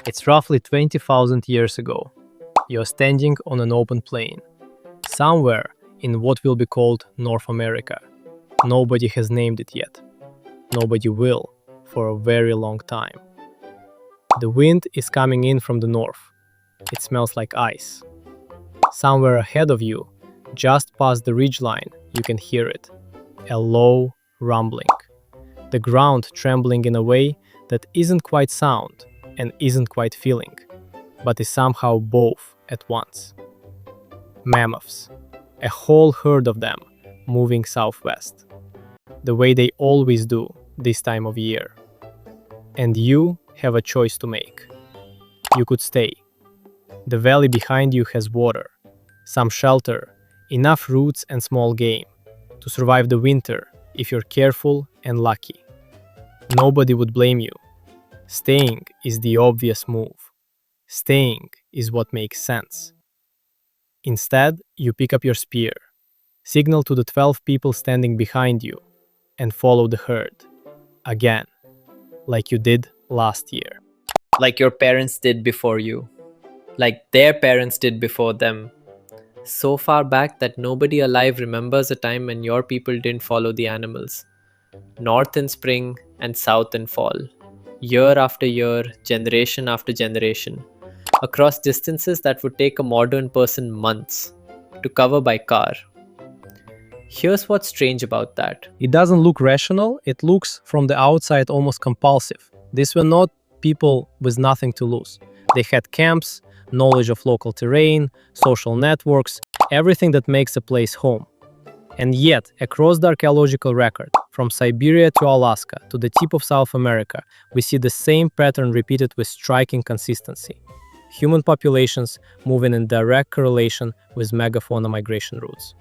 It's roughly 20,000 years ago. You're standing on an open plain, somewhere in what will be called North America. Nobody has named it yet. Nobody will for a very long time. The wind is coming in from the north. It smells like ice. Somewhere ahead of you, just past the ridgeline, you can hear it. A low rumbling. The ground trembling in a way that isn't quite sound and isn't quite feeling, but is somehow both at once. Mammoths. A whole herd of them moving southwest. The way they always do this time of year. And you have a choice to make. You could stay. The valley behind you has water, some shelter, enough roots and small game to survive the winter if you're careful and lucky. Nobody would blame you. Staying is the obvious move. Staying is what makes sense. Instead, you pick up your spear, signal to the 12 people standing behind you, and follow the herd. Again, like you did last year. Like your parents did before you. Like their parents did before them. So far back that nobody alive remembers a time when your people didn't follow the animals. North in spring and south in fall. Year after year, generation after generation. Across distances that would take a modern person months to cover by car. Here's what's strange about that. It doesn't look rational, it looks from the outside almost compulsive. These were not people with nothing to lose. They had camps, knowledge of local terrain, social networks, everything that makes a place home. And yet, across the archaeological record, from Siberia to Alaska to the tip of South America, we see the same pattern repeated with striking consistency. Human populations moving in direct correlation with megafauna migration routes.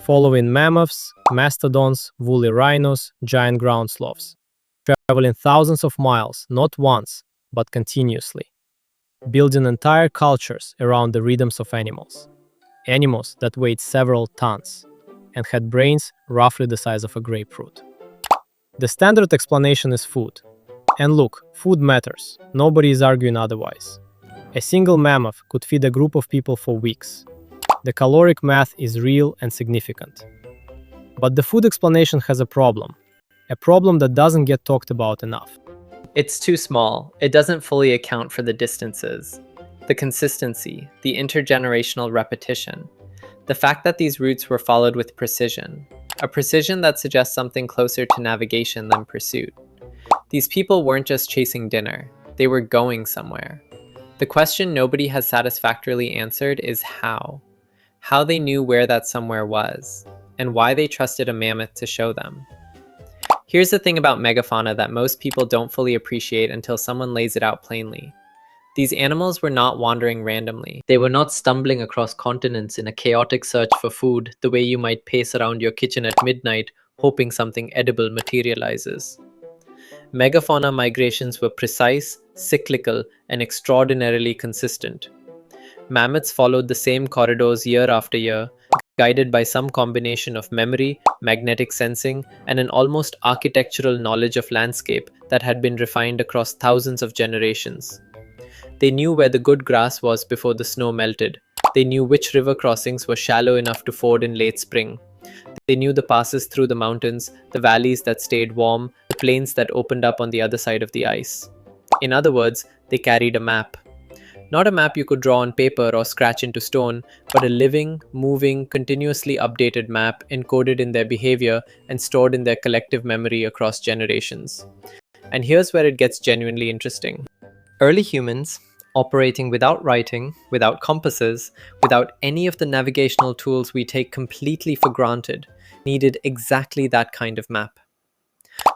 Following mammoths, mastodons, woolly rhinos, giant ground sloths. Traveling thousands of miles, not once, but continuously. Building entire cultures around the rhythms of animals. Animals that weighed several tons and had brains roughly the size of a grapefruit. The standard explanation is food. And look, food matters. Nobody is arguing otherwise. A single mammoth could feed a group of people for weeks. The caloric math is real and significant. But the food explanation has a problem that doesn't get talked about enough. It's too small. It doesn't fully account for the distances, the consistency, the intergenerational repetition, the fact that these routes were followed with precision, a precision that suggests something closer to navigation than pursuit. These people weren't just chasing dinner, they were going somewhere. The question nobody has satisfactorily answered is how. How they knew where that somewhere was, and why they trusted a mammoth to show them. Here's the thing about megafauna that most people don't fully appreciate until someone lays it out plainly. These animals were not wandering randomly. They were not stumbling across continents in a chaotic search for food the way you might pace around your kitchen at midnight hoping something edible materializes. Megafauna migrations were precise, cyclical, and extraordinarily consistent. Mammoths followed the same corridors year after year, guided by some combination of memory, magnetic sensing, and an almost architectural knowledge of landscape that had been refined across thousands of generations. They knew where the good grass was before the snow melted. They knew which river crossings were shallow enough to ford in late spring. They knew the passes through the mountains, the valleys that stayed warm, the plains that opened up on the other side of the ice. In other words, they carried a map. Not a map you could draw on paper or scratch into stone, but a living, moving, continuously updated map encoded in their behavior and stored in their collective memory across generations. And here's where it gets genuinely interesting. Early humans, operating without writing, without compasses, without any of the navigational tools we take completely for granted, needed exactly that kind of map.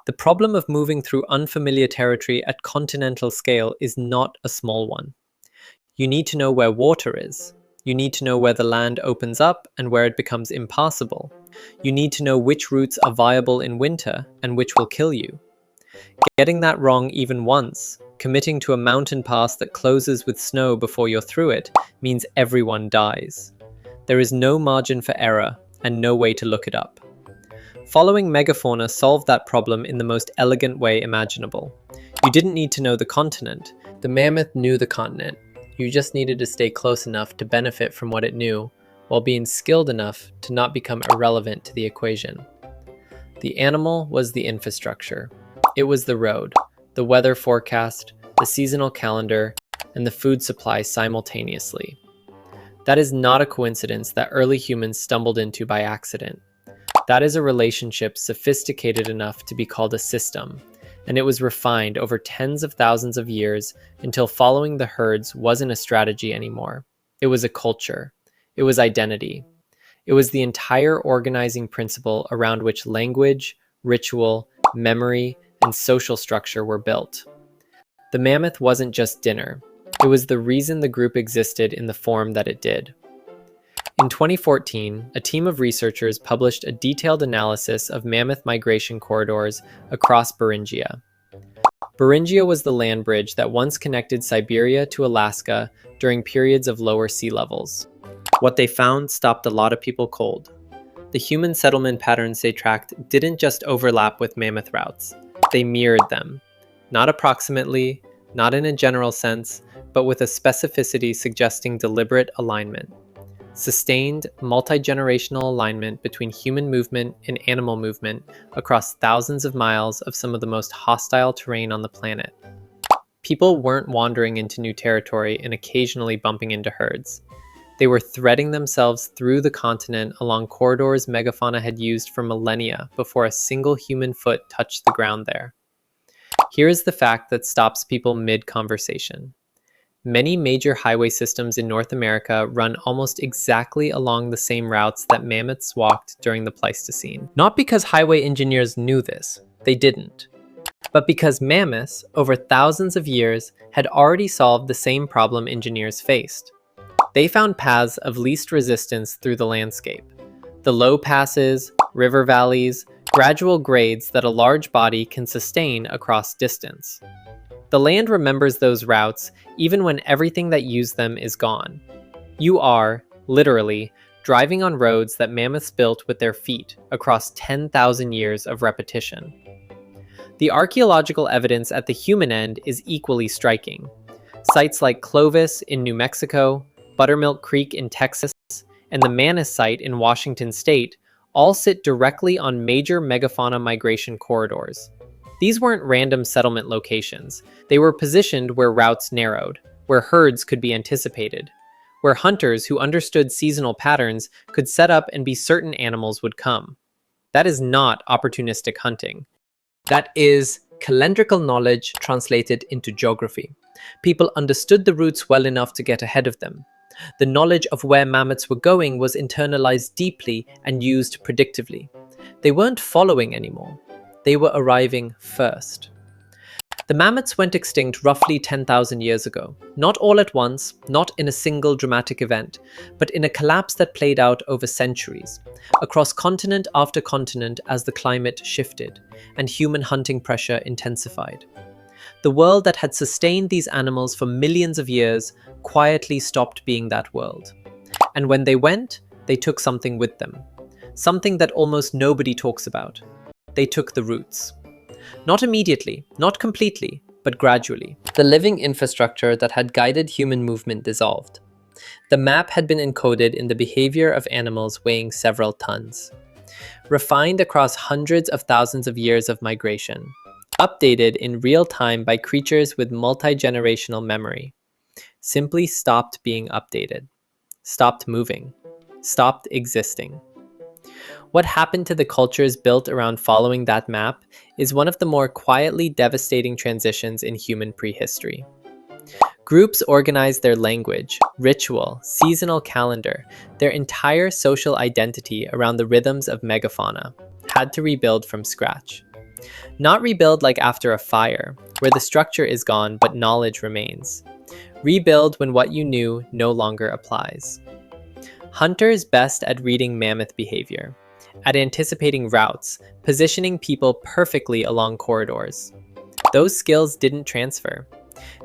The problem of moving through unfamiliar territory at continental scale is not a small one. You need to know where water is. You need to know where the land opens up and where it becomes impassable. You need to know which routes are viable in winter and which will kill you. Getting that wrong even once, committing to a mountain pass that closes with snow before you're through it, means everyone dies. There is no margin for error and no way to look it up. Following megafauna solved that problem in the most elegant way imaginable. You didn't need to know the continent. The mammoth knew the continent. You just needed to stay close enough to benefit from what it knew, while being skilled enough to not become irrelevant to the equation. The animal was the infrastructure. It was the road, the weather forecast, the seasonal calendar, and the food supply simultaneously. That is not a coincidence that early humans stumbled into by accident. That is a relationship sophisticated enough to be called a system, and it was refined over tens of thousands of years until following the herds wasn't a strategy anymore. It was a culture. It was identity. It was the entire organizing principle around which language, ritual, memory, and social structure were built. The mammoth wasn't just dinner. It was the reason the group existed in the form that it did. In 2014, a team of researchers published a detailed analysis of mammoth migration corridors across Beringia. Beringia was the land bridge that once connected Siberia to Alaska during periods of lower sea levels. What they found stopped a lot of people cold. The human settlement patterns they tracked didn't just overlap with mammoth routes. They mirrored them. Not approximately, not in a general sense, but with a specificity suggesting deliberate alignment. Sustained, multi-generational alignment between human movement and animal movement across thousands of miles of some of the most hostile terrain on the planet. People weren't wandering into new territory and occasionally bumping into herds. They were threading themselves through the continent along corridors megafauna had used for millennia before a single human foot touched the ground there. Here is the fact that stops people mid-conversation. Many major highway systems in North America run almost exactly along the same routes that mammoths walked during the Pleistocene. Not because highway engineers knew this, they didn't, but because mammoths, over thousands of years, had already solved the same problem engineers faced. They found paths of least resistance through the landscape. The low passes, river valleys, gradual grades that a large body can sustain across distance. The land remembers those routes even when everything that used them is gone. You are, literally, driving on roads that mammoths built with their feet across 10,000 years of repetition. The archaeological evidence at the human end is equally striking. Sites like Clovis in New Mexico, Buttermilk Creek in Texas, and the Manus site in Washington state all sit directly on major megafauna migration corridors. These weren't random settlement locations. They were positioned where routes narrowed, where herds could be anticipated, where hunters who understood seasonal patterns could set up and be certain animals would come. That is not opportunistic hunting. That is calendrical knowledge translated into geography. People understood the routes well enough to get ahead of them. The knowledge of where mammoths were going was internalized deeply and used predictively. They weren't following anymore. They were arriving first. The mammoths went extinct roughly 10,000 years ago. Not all at once, not in a single dramatic event, but in a collapse that played out over centuries, across continent after continent as the climate shifted and human hunting pressure intensified. The world that had sustained these animals for millions of years quietly stopped being that world. And when they went, they took something with them. Something that almost nobody talks about. They took the roots. Not immediately, not completely, but gradually. The living infrastructure that had guided human movement dissolved. The map had been encoded in the behavior of animals weighing several tons. Refined across hundreds of thousands of years of migration. Updated in real time by creatures with multi-generational memory. Simply stopped being updated. Stopped moving. Stopped existing. What happened to the cultures built around following that map is one of the more quietly devastating transitions in human prehistory. Groups organized their language, ritual, seasonal calendar, their entire social identity around the rhythms of megafauna, had to rebuild from scratch. Not rebuild like after a fire, where the structure is gone but knowledge remains. Rebuild when what you knew no longer applies. Hunters best at reading mammoth behavior, at anticipating routes, positioning people perfectly along corridors. Those skills didn't transfer.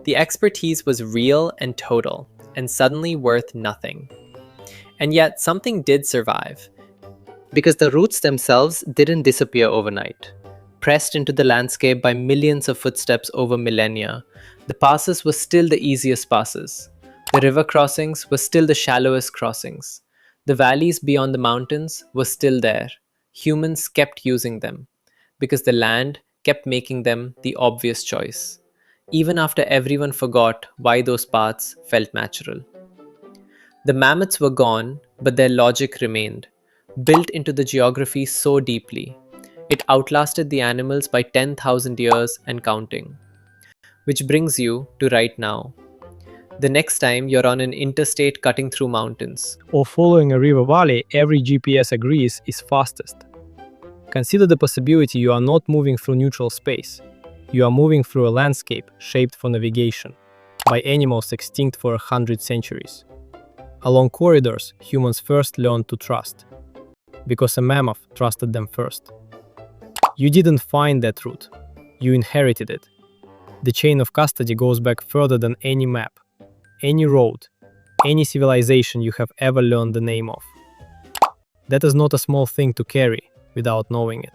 The expertise was real and total, and suddenly worth nothing. And yet something did survive, because the roots themselves didn't disappear overnight. pressed into the landscape by millions of footsteps over millennia, the passes were still the easiest passes. The river crossings were still the shallowest crossings. The valleys beyond the mountains were still there. Humans kept using them because the land kept making them the obvious choice, even after everyone forgot why those paths felt natural. The mammoths were gone, but their logic remained, built into the geography so deeply. It outlasted the animals by 10,000 years and counting. Which brings you to right now. The next time you're on an interstate cutting through mountains, Or following a river valley, every GPS agrees is fastest. Consider the possibility you are not moving through neutral space. You are moving through a landscape shaped for navigation by animals extinct for 100 centuries. Along corridors, humans first learned to trust, because a mammoth trusted them first. You didn't find that route, you inherited it. The chain of custody goes back further than any map, any road, any civilization you have ever learned the name of. That is not a small thing to carry without knowing it.